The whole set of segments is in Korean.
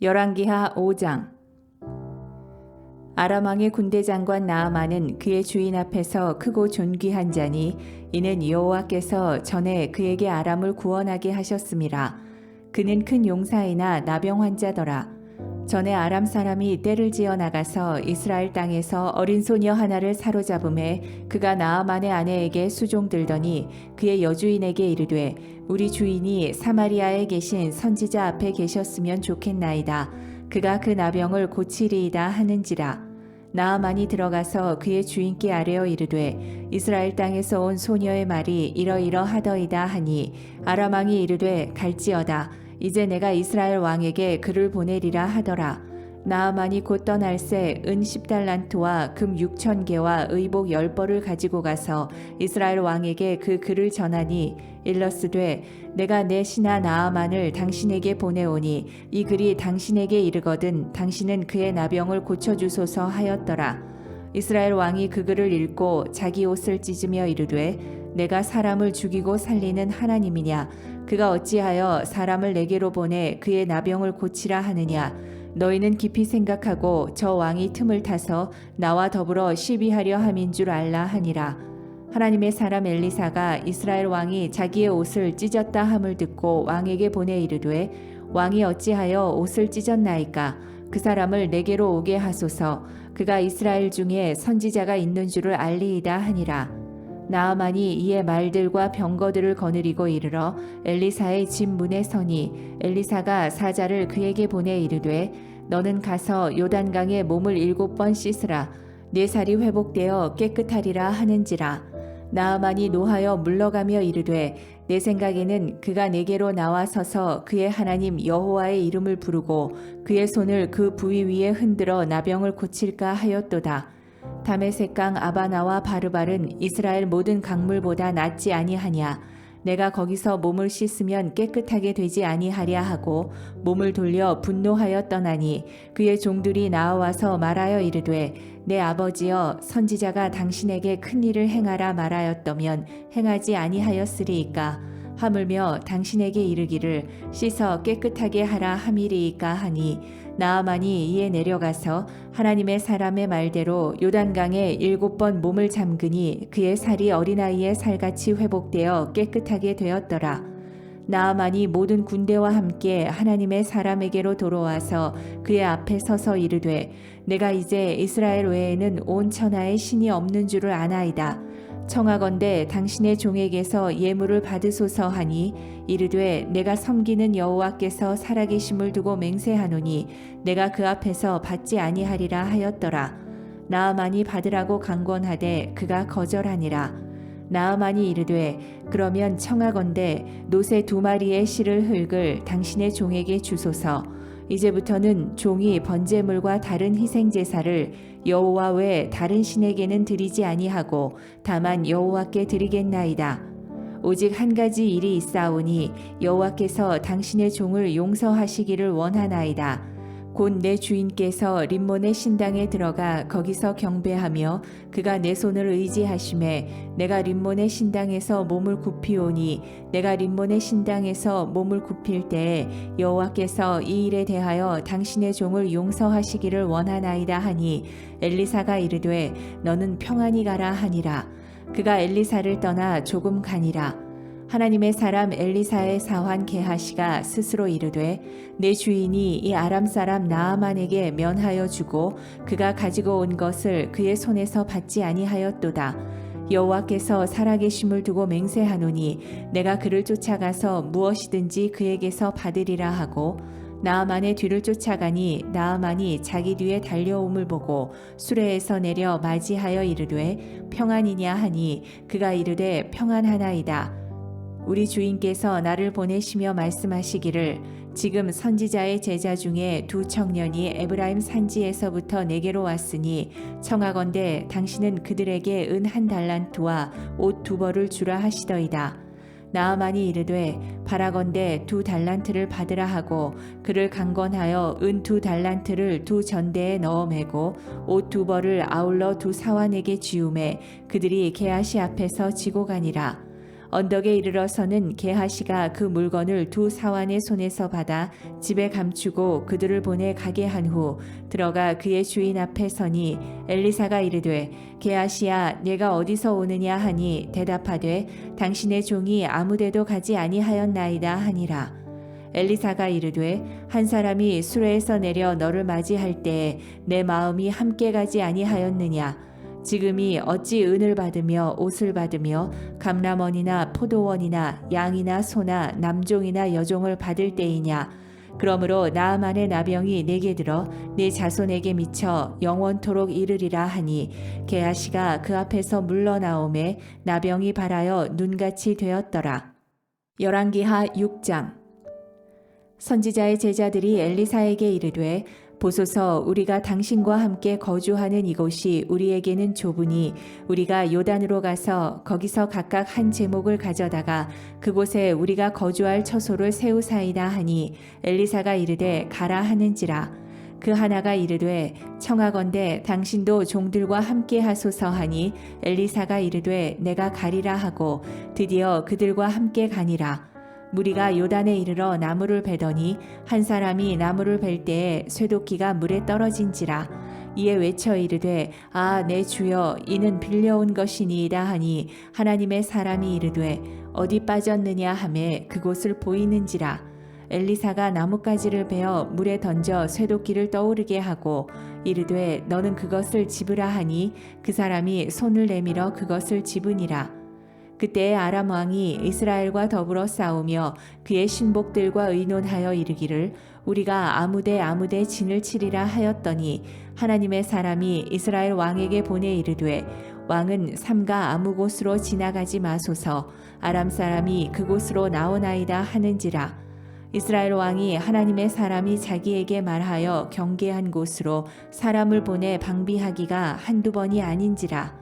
열왕기하 5장. 아람 왕의 군대 장관 나아만은 그의 주인 앞에서 크고 존귀한 자니 이는 여호와께서 전에 그에게 아람을 구원하게 하셨음이라. 그는 큰 용사이나 나병 환자더라. 전에 아람 사람이 떼를 지어 나가서 이스라엘 땅에서 어린 소녀 하나를 사로잡음에 그가 나아만의 아내에게 수종들더니 그의 여주인에게 이르되 우리 주인이 사마리아에 계신 선지자 앞에 계셨으면 좋겠나이다. 그가 그 나병을 고치리이다 하는지라. 나아만이 들어가서 그의 주인께 아뢰어 이르되 이스라엘 땅에서 온 소녀의 말이 이러이러하더이다 하니 아람 왕이 이르되 갈지어다. 이제 내가 이스라엘 왕에게 그를 보내리라 하더라. 나아만이 곧 떠날새 은 10달란트와 금 6,000개와 의복 10벌을 가지고 가서 이스라엘 왕에게 그 글을 전하니 일러스되 내가 내 신하 나아만을 당신에게 보내오니 이 글이 당신에게 이르거든 당신은 그의 나병을 고쳐주소서 하였더라. 이스라엘 왕이 그 글을 읽고 자기 옷을 찢으며 이르되 내가 사람을 죽이고 살리는 하나님이냐? 그가 어찌하여 사람을 내게로 보내 그의 나병을 고치라 하느냐? 너희는 깊이 생각하고 저 왕이 틈을 타서 나와 더불어 시비하려 함인 줄 알라 하니라. 하나님의 사람 엘리사가 이스라엘 왕이 자기의 옷을 찢었다 함을 듣고 왕에게 보내 이르되 왕이 어찌하여 옷을 찢었나이까? 그 사람을 내게로 오게 하소서. 그가 이스라엘 중에 선지자가 있는 줄을 알리이다 하니라. 나아만이 이에 말들과 병거들을 거느리고 이르러 엘리사의 집 문에 서니 엘리사가 사자를 그에게 보내 이르되 너는 가서 요단강에 몸을 7번 씻으라. 네 살이 회복되어 깨끗하리라 하는지라. 나아만이 노하여 물러가며 이르되 내 생각에는 그가 내게로 나와서서 그의 하나님 여호와의 이름을 부르고 그의 손을 그 부위 위에 흔들어 나병을 고칠까 하였도다. 다메섹강 아바나와 바르발은 이스라엘 모든 강물보다 낫지 아니하냐? 내가 거기서 몸을 씻으면 깨끗하게 되지 아니하랴 하고 몸을 돌려 분노하여 떠나니 그의 종들이 나와서 말하여 이르되 내 아버지여 선지자가 당신에게 큰 일을 행하라 말하였더면 행하지 아니하였으리이까 하물며 당신에게 이르기를 씻어 깨끗하게 하라 함이리이까 하니 나아만이 이에 내려가서 하나님의 사람의 말대로 요단강에 7번 몸을 잠그니 그의 살이 어린아이의 살같이 회복되어 깨끗하게 되었더라. 나아만이 모든 군대와 함께 하나님의 사람에게로 돌아와서 그의 앞에 서서 이르되 내가 이제 이스라엘 외에는 온 천하에 신이 없는 줄을 아나이다. 청하건대 당신의 종에게서 예물을 받으소서 하니 이르되 내가 섬기는 여호와께서 살아계심을 두고 맹세하노니 내가 그 앞에서 받지 아니하리라 하였더라. 나아만이 받으라고 강권하되 그가 거절하니라. 나아만이 이르되 그러면 청하건대 노새 2마리의 실을 흙을 당신의 종에게 주소서. 이제부터는 종이 번제물과 다른 희생제사를 여호와 외 다른 신에게는 드리지 아니하고 다만 여호와께 드리겠나이다. 오직 한 가지 일이 있사오니 여호와께서 당신의 종을 용서하시기를 원하나이다. 곧 내 주인께서 림몬의 신당에 들어가 거기서 경배하며 그가 내 손을 의지하심에 내가 림몬의 신당에서 몸을 굽히오니 내가 림몬의 신당에서 몸을 굽힐 때에 여호와께서 이 일에 대하여 당신의 종을 용서하시기를 원하나이다 하니 엘리사가 이르되 너는 평안히 가라 하니라. 그가 엘리사를 떠나 조금 가니라. 하나님의 사람 엘리사의 사환 게하시가 스스로 이르되 내 주인이 이 아람 사람 나아만에게 면하여 주고 그가 가지고 온 것을 그의 손에서 받지 아니하였도다. 여호와께서 살아계심을 두고 맹세하노니 내가 그를 쫓아가서 무엇이든지 그에게서 받으리라 하고 나아만의 뒤를 쫓아가니 나아만이 자기 뒤에 달려옴을 보고 수레에서 내려 맞이하여 이르되 평안이냐 하니 그가 이르되 평안하나이다. 우리 주인께서 나를 보내시며 말씀하시기를 지금 선지자의 제자 중에 2 청년이 에브라임 산지에서부터 내게로 왔으니 청하건대 당신은 그들에게 은 1달란트와 옷 2벌을 주라 하시더이다. 나아만이 이르되 바라건대 2달란트를 받으라 하고 그를 강권하여 은 2달란트를 2전대에 넣어 매고 옷 2벌을 아울러 2사환에게 지우매 그들이 게하시 앞에서 지고 가니라. 언덕에 이르러서는 게하시가 그 물건을 두 사환의 손에서 받아 집에 감추고 그들을 보내 가게 한 후 들어가 그의 주인 앞에 서니 엘리사가 이르되 게하시야 내가 어디서 오느냐 하니 대답하되 당신의 종이 아무데도 가지 아니하였나이다 하니라. 엘리사가 이르되 한 사람이 수레에서 내려 너를 맞이할 때에 내 마음이 함께 가지 아니하였느냐. 지금이 어찌 은을 받으며 옷을 받으며 감람원이나 포도원이나 양이나 소나 남종이나 여종을 받을 때이냐. 그러므로 나아만의 나병이 내게 들어 내 자손에게 미쳐 영원토록 이르리라 하니 게하시가 그 앞에서 물러나오매 나병이 발하여 눈같이 되었더라. 열왕기하 6장. 선지자의 제자들이 엘리사에게 이르되 보소서 우리가 당신과 함께 거주하는 이곳이 우리에게는 좁으니 우리가 요단으로 가서 거기서 각각 한 제목을 가져다가 그곳에 우리가 거주할 처소를 세우사이다 하니 엘리사가 이르되 가라 하는지라. 그 하나가 이르되 청하건대 당신도 종들과 함께 하소서 하니 엘리사가 이르되 내가 가리라 하고 드디어 그들과 함께 가니라. 무리가 요단에 이르러 나무를 베더니 한 사람이 나무를 벨 때에 쇠도끼가 물에 떨어진지라. 이에 외쳐 이르되 아 내 주여 이는 빌려온 것이니이다 하니 하나님의 사람이 이르되 어디 빠졌느냐 하매 그곳을 보이는지라. 엘리사가 나뭇가지를 베어 물에 던져 쇠도끼를 떠오르게 하고 이르되 너는 그것을 집으라 하니 그 사람이 손을 내밀어 그것을 집으니라. 그때 아람 왕이 이스라엘과 더불어 싸우며 그의 신복들과 의논하여 이르기를 우리가 아무데 진을 치리라 하였더니 하나님의 사람이 이스라엘 왕에게 보내 이르되 왕은 삼가 아무 곳으로 지나가지 마소서 아람 사람이 그곳으로 나오나이다 하는지라. 이스라엘 왕이 하나님의 사람이 자기에게 말하여 경계한 곳으로 사람을 보내 방비하기가 한두 번이 아닌지라.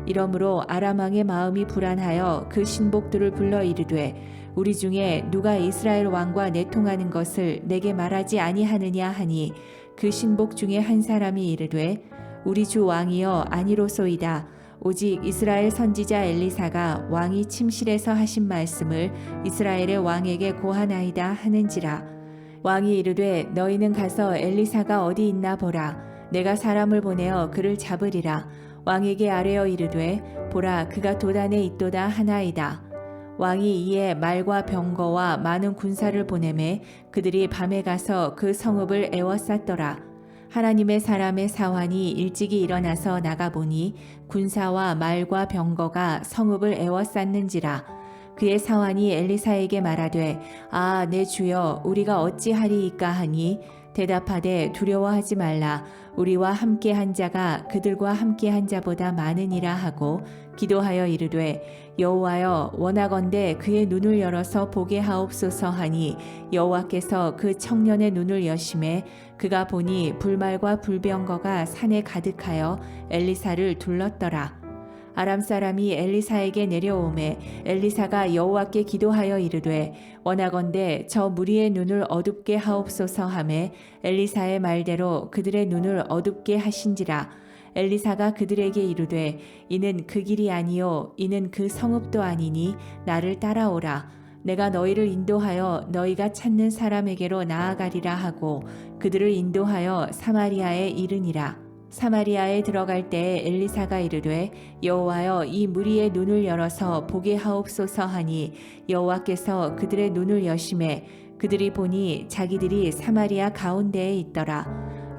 이러므로 아람 왕의 마음이 불안하여 그 신복들을 불러 이르되 우리 중에 누가 이스라엘 왕과 내통하는 것을 내게 말하지 아니하느냐 하니 그 신복 중에 한 사람이 이르되 우리 주 왕이여 아니로소이다. 오직 이스라엘 선지자 엘리사가 왕이 침실에서 하신 말씀을 이스라엘의 왕에게 고하나이다 하는지라. 왕이 이르되 너희는 가서 엘리사가 어디 있나 보라. 내가 사람을 보내어 그를 잡으리라. 왕에게 아뢰어 이르되 보라 그가 도단에 있도다 하나이다. 왕이 이에 말과 병거와 많은 군사를 보내매 그들이 밤에 가서 그 성읍을 에워쌌더라. 하나님의 사람의 사환이 일찍이 일어나서 나가보니 군사와 말과 병거가 성읍을 에워쌌는지라. 그의 사환이 엘리사에게 말하되 아 내 주여 우리가 어찌하리이까 하니 대답하되 두려워하지 말라. 우리와 함께 한 자가 그들과 함께 한 자보다 많으니라 하고 기도하여 이르되 여호와여 원하건대 그의 눈을 열어서 보게 하옵소서 하니 여호와께서 그 청년의 눈을 여심해 그가 보니 불말과 불병거가 산에 가득하여 엘리사를 둘렀더라. 아람 사람이 엘리사에게 내려오매 엘리사가 여호와께 기도하여 이르되 원하건대 저 무리의 눈을 어둡게 하옵소서 하매 엘리사의 말대로 그들의 눈을 어둡게 하신지라. 엘리사가 그들에게 이르되 이는 그 길이 아니요 이는 그 성읍도 아니니 나를 따라오라. 내가 너희를 인도하여 너희가 찾는 사람에게로 나아가리라 하고 그들을 인도하여 사마리아에 이르니라. 사마리아에 들어갈 때에 엘리사가 이르되 여호와여 이 무리의 눈을 열어서 보게 하옵소서 하니 여호와께서 그들의 눈을 여심해 그들이 보니 자기들이 사마리아 가운데에 있더라.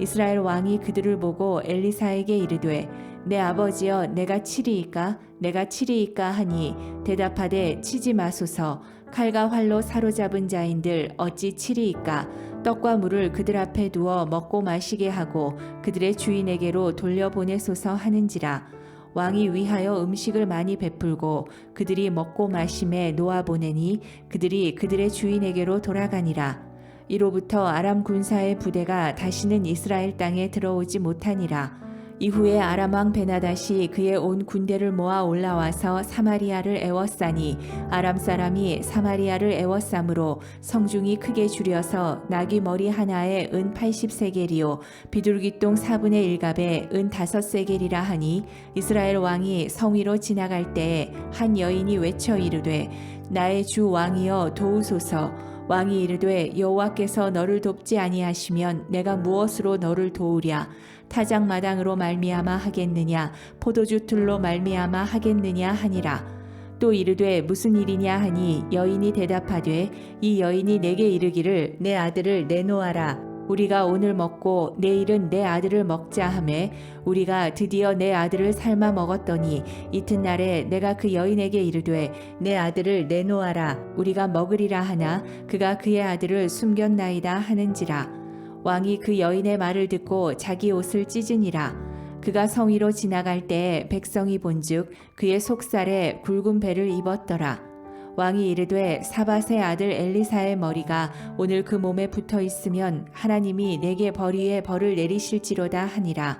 이스라엘 왕이 그들을 보고 엘리사에게 이르되 내 아버지여 내가 치리이까 내가 치리이까 하니 대답하되 치지 마소서. 칼과 활로 사로잡은 자인들 어찌 치리이까. 떡과 물을 그들 앞에 두어 먹고 마시게 하고 그들의 주인에게로 돌려보내소서 하는지라. 왕이 위하여 음식을 많이 베풀고 그들이 먹고 마심에 놓아보내니 그들이 그들의 주인에게로 돌아가니라. 이로부터 아람 군사의 부대가 다시는 이스라엘 땅에 들어오지 못하니라. 이후에 아람 왕 베나닷이 그의 온 군대를 모아 올라와서 사마리아를 애워싸니 아람 사람이 사마리아를 애워싸므로 성중이 크게 줄여서 나귀 머리 하나에 은 80세겔이요 비둘기똥 4분의 1갑에 은 5세겔이라 하니 이스라엘 왕이 성 위로 지나갈 때에 한 여인이 외쳐 이르되 나의 주 왕이여 도우소서. 왕이 이르되 여호와께서 너를 돕지 아니하시면 내가 무엇으로 너를 도우랴. 타작마당으로 말미암아 하겠느냐 포도주 틀로 말미암아 하겠느냐 하니라. 또 이르되 무슨 일이냐 하니 여인이 대답하되 이 여인이 내게 이르기를 내 아들을 내놓아라. 우리가 오늘 먹고 내일은 내 아들을 먹자 하매 우리가 드디어 내 아들을 삶아 먹었더니 이튿날에 내가 그 여인에게 이르되 내 아들을 내놓아라. 우리가 먹으리라 하나 그가 그의 아들을 숨겼나이다 하는지라. 왕이 그 여인의 말을 듣고 자기 옷을 찢으니라. 그가 성 위로 지나갈 때에 백성이 본즉 그의 속살에 굵은 배를 입었더라. 왕이 이르되 사밧의 아들 엘리사의 머리가 오늘 그 몸에 붙어 있으면 하나님이 내게 벌 위에 벌을 내리실지로다 하니라.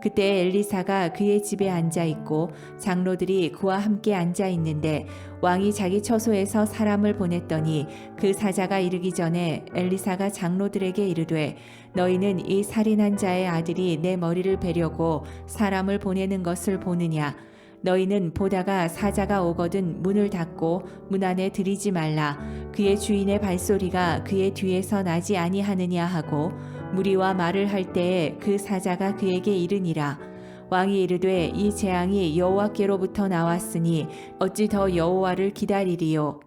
그때 엘리사가 그의 집에 앉아 있고 장로들이 그와 함께 앉아 있는데 왕이 자기 처소에서 사람을 보냈더니 그 사자가 이르기 전에 엘리사가 장로들에게 이르되 너희는 이 살인한 자의 아들이 내 머리를 베려고 사람을 보내는 것을 보느냐. 너희는 보다가 사자가 오거든 문을 닫고 문 안에 들이지 말라. 그의 주인의 발소리가 그의 뒤에서 나지 아니하느냐 하고 무리와 말을 할 때에 그 사자가 그에게 이르니라. 왕이 이르되 이 재앙이 여호와께로부터 나왔으니 어찌 더 여호와를 기다리리요.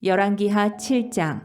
열왕기하 7장.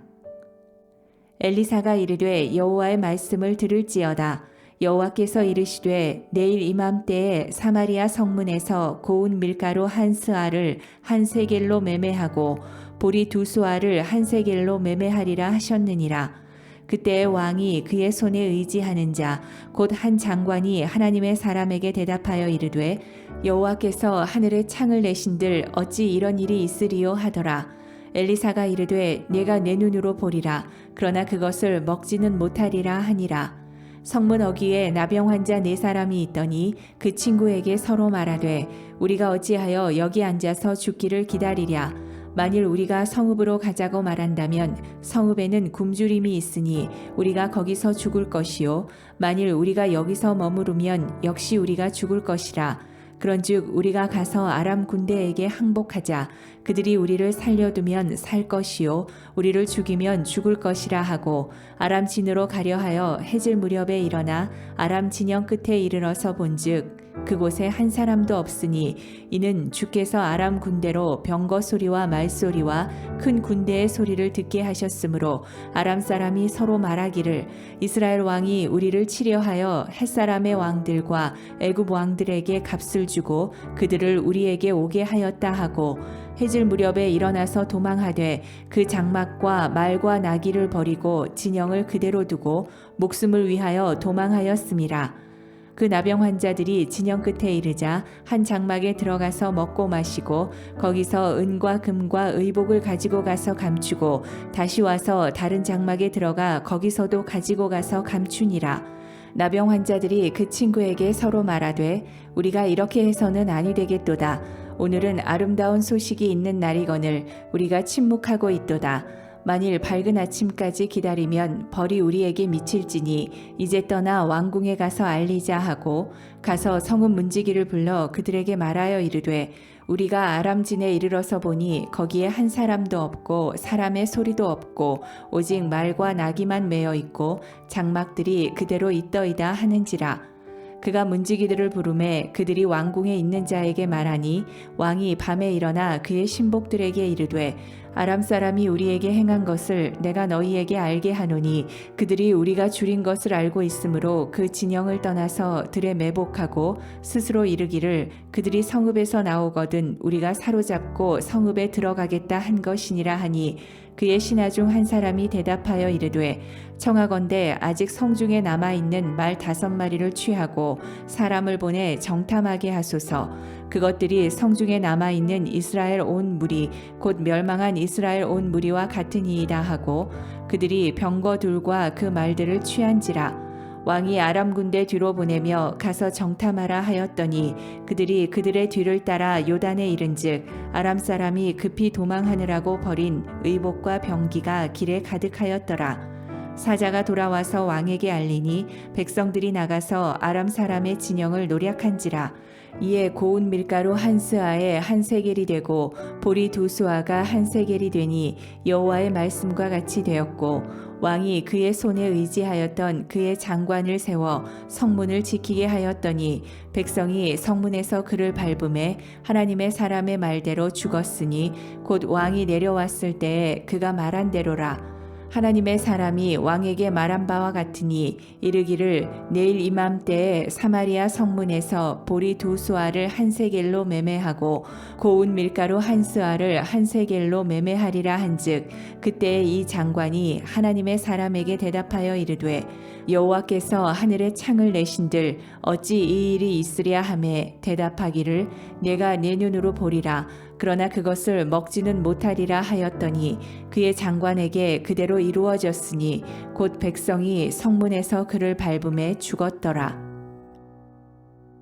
엘리사가 이르되 여호와의 말씀을 들을지어다. 여호와께서 이르시되 내일 이맘때에 사마리아 성문에서 고운 밀가루 한 스아를 한 세겔로 매매하고 보리 2수아를 한 세겔로 매매하리라 하셨느니라. 그때 왕이 그의 손에 의지하는 자 곧 한 장관이 하나님의 사람에게 대답하여 이르되 여호와께서 하늘에 창을 내신들 어찌 이런 일이 있으리요 하더라. 엘리사가 이르되 내가 내 눈으로 보리라. 그러나 그것을 먹지는 못하리라 하니라. 성문 어귀에 나병 환자 4사람이 있더니 그 친구에게 서로 말하되 우리가 어찌하여 여기 앉아서 죽기를 기다리랴. 만일 우리가 성읍으로 가자고 말한다면 성읍에는 굶주림이 있으니 우리가 거기서 죽을 것이요 만일 우리가 여기서 머무르면 역시 우리가 죽을 것이라. 그런즉 우리가 가서 아람 군대에게 항복하자. 그들이 우리를 살려두면 살 것이요 우리를 죽이면 죽을 것이라 하고 아람 진으로 가려 하여 해질 무렵에 일어나 아람 진영 끝에 이르러서 본즉 그곳에 한 사람도 없으니 이는 주께서 아람 군대로 병거 소리와 말소리와 큰 군대의 소리를 듣게 하셨으므로 아람 사람이 서로 말하기를 이스라엘 왕이 우리를 치려하여 햇사람의 왕들과 애굽 왕들에게 값을 주고 그들을 우리에게 오게 하였다 하고 해질 무렵에 일어나서 도망하되 그 장막과 말과 나귀를 버리고 진영을 그대로 두고 목숨을 위하여 도망하였음이라. 그 나병 환자들이 진영 끝에 이르자 한 장막에 들어가서 먹고 마시고 거기서 은과 금과 의복을 가지고 가서 감추고 다시 와서 다른 장막에 들어가 거기서도 가지고 가서 감추니라. 나병 환자들이 그 친구에게 서로 말하되 우리가 이렇게 해서는 아니 되겠도다. 오늘은 아름다운 소식이 있는 날이거늘 우리가 침묵하고 있도다. 만일 밝은 아침까지 기다리면 벌이 우리에게 미칠지니 이제 떠나 왕궁에 가서 알리자 하고 가서 성읍 문지기를 불러 그들에게 말하여 이르되 우리가 아람진에 이르러서 보니 거기에 한 사람도 없고 사람의 소리도 없고 오직 말과 나귀만 매어 있고 장막들이 그대로 있더이다 하는지라. 그가 문지기들을 부르매 그들이 왕궁에 있는 자에게 말하니 왕이 밤에 일어나 그의 신복들에게 이르되 아람 사람이 우리에게 행한 것을 내가 너희에게 알게 하노니 그들이 우리가 줄인 것을 알고 있으므로 그 진영을 떠나서 들에 매복하고 스스로 이르기를 그들이 성읍에서 나오거든 우리가 사로잡고 성읍에 들어가겠다 한 것이니라 하니 그의 신하 중 한 사람이 대답하여 이르되 청하건대 아직 성중에 남아있는 말 5마리를 취하고 사람을 보내 정탐하게 하소서. 그것들이 성중에 남아있는 이스라엘 온 무리 곧 멸망한 이스라엘 온 무리와 같으니이다 하고 그들이 병거 둘과 그 말들을 취한지라. 왕이 아람 군대 뒤로 보내며 가서 정탐하라 하였더니 그들이 그들의 뒤를 따라 요단에 이른즉 아람 사람이 급히 도망하느라고 버린 의복과 병기가 길에 가득하였더라. 사자가 돌아와서 왕에게 알리니 백성들이 나가서 아람 사람의 진영을 노략한지라. 이에 고운 밀가루 한 스아에 한 세겔이 되고 보리 두 수아가 한 세겔이 되니 여호와의 말씀과 같이 되었고 왕이 그의 손에 의지하였던 그의 장관을 세워 성문을 지키게 하였더니 백성이 성문에서 그를 밟음에 하나님의 사람의 말대로 죽었으니 곧 왕이 내려왔을 때에 그가 말한 대로라. 하나님의 사람이 왕에게 말한 바와 같으니 이르기를 내일 이맘때에 사마리아 성문에서 보리 두 수아를 한 세겔로 매매하고 고운 밀가루 한 스아를 한 세겔로 매매하리라 한즉 그때에 이 장관이 하나님의 사람에게 대답하여 이르되 여호와께서 하늘에 창을 내신들 어찌 이 일이 있으랴 하매 대답하기를 내가 내 눈으로 보리라 그러나 그것을 먹지는 못하리라 하였더니 그의 장관에게 그대로 이루어졌으니 곧 백성이 성문에서 그를 밟음에 죽었더라.